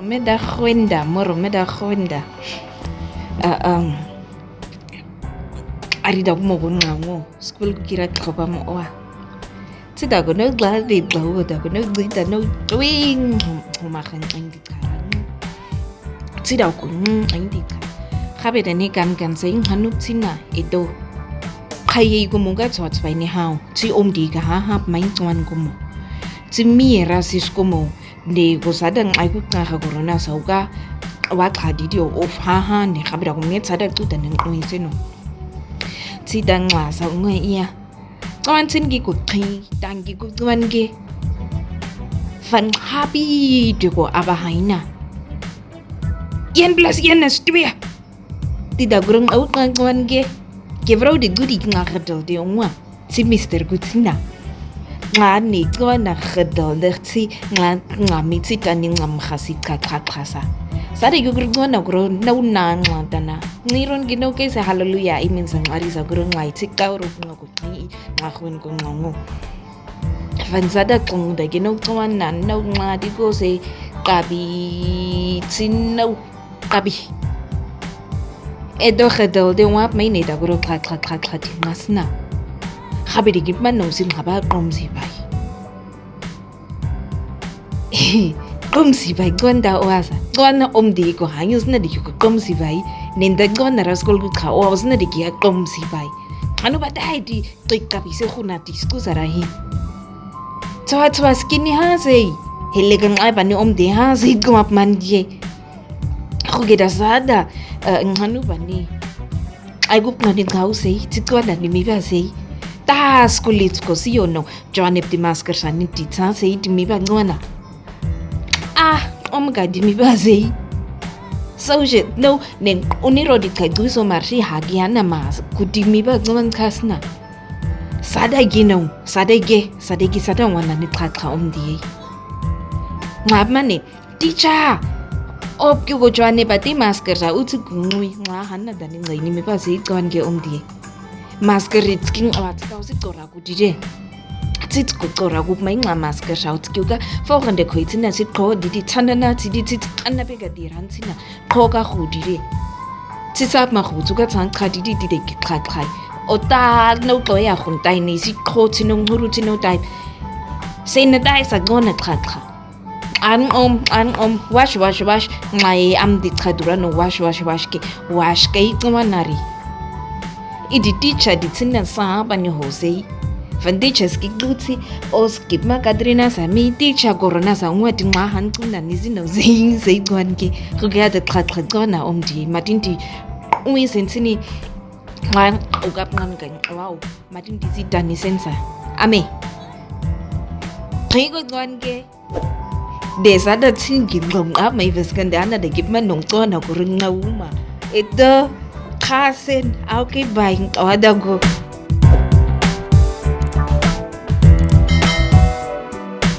Moromeda Khwenda. Arida kumokunqango school kira xhoba mowa. Tsida go no gla de glo da go no gida no twing ma khanqeng di kharang. Tsida go ndi ka. Gabe da ne kan sing hanu tsina edo. Khaye go monga tswatswa ni hao. Tsi omdi ka ha main tswan go mo. Tsi mira sis go mo. Ne go sadang ai kuqa go rona sa uka wa qhadidi of ha ne gabe da go metsa da tsuta ne nqwise no. Sidangxa sa ngwe iya xawantsin gi ku qhi tangi ku wan ge fan happy de ko abahaina yen plus yen stubia tida gurung au qwan ge vrou de gudi nga gedel de ngwa si mister gutsina nga ni qwana gedel de tsi nga mitsi tani ngam khasi qaqasa sare yugurgona gro nauna ngantana ngiron gino ke se hallelujah imin sangarisa gro ngai tsikawro ngo qi ngakhwen ko ngo vanzada qonda gino qwana no ngadi ko se qabi tsino qabi edo khedel de wa maine da gro qha ngasna khabedi gipman no sin khaba qomzi bai Qomsi bai gonda oasa qona omdi ko hanyus na di ko qomsi bai nenda qona raskol ku kha o wasna di ya qomsi bai anu badai di qika bi se khuna di skuza rahi twa skini ha sei helegan ai bani omdi ha sei gumap manje khugeda sada nganu bani ai gup na ni gau sei tsikwana ni mi ba sei ta skulit ko si ono joanep di masker sani di tsa sei di mi ba ngona omgadi mibazi sauje no nen uniro di kaiguso marshi hagiana mas kudimi ba zaman kasna sadagi sada wana ni qaqha omdi ngabmane teacher opkyugo jwane bati masker ra uthi gungui nga hanna dani ngaini mibazi konke omdi masker itsking awatsa usigora kudije tsit kuqora kupma inqa masker shawtkyuka forende khoitsina siqho didi tsanana tidi tsana bega dirantsina qoka khudire tsisap ma khutsu ka tsang khadidi dide giqhaqhai ota no qoya khuntai ni siqho tsino nguru tsino tai sena dai sa gona qhaqha an om wash ngai am di qhadura no wash ke wash ke iqwanari idi teacher di tsina sa ba ni hosei Vandiches kigutsi os kipma kadrina sami teacher corona sa ngwati nga hancuna nizino zing gwanke kugada qhaqhaqona omdi matinti uyisensini nga ukapngan kan wow matinti sidani sensa ame qigo gwanke desada tsingi ngom ama iveskandana de kipma nongcona kuringa uma edo khasen auke buying awadago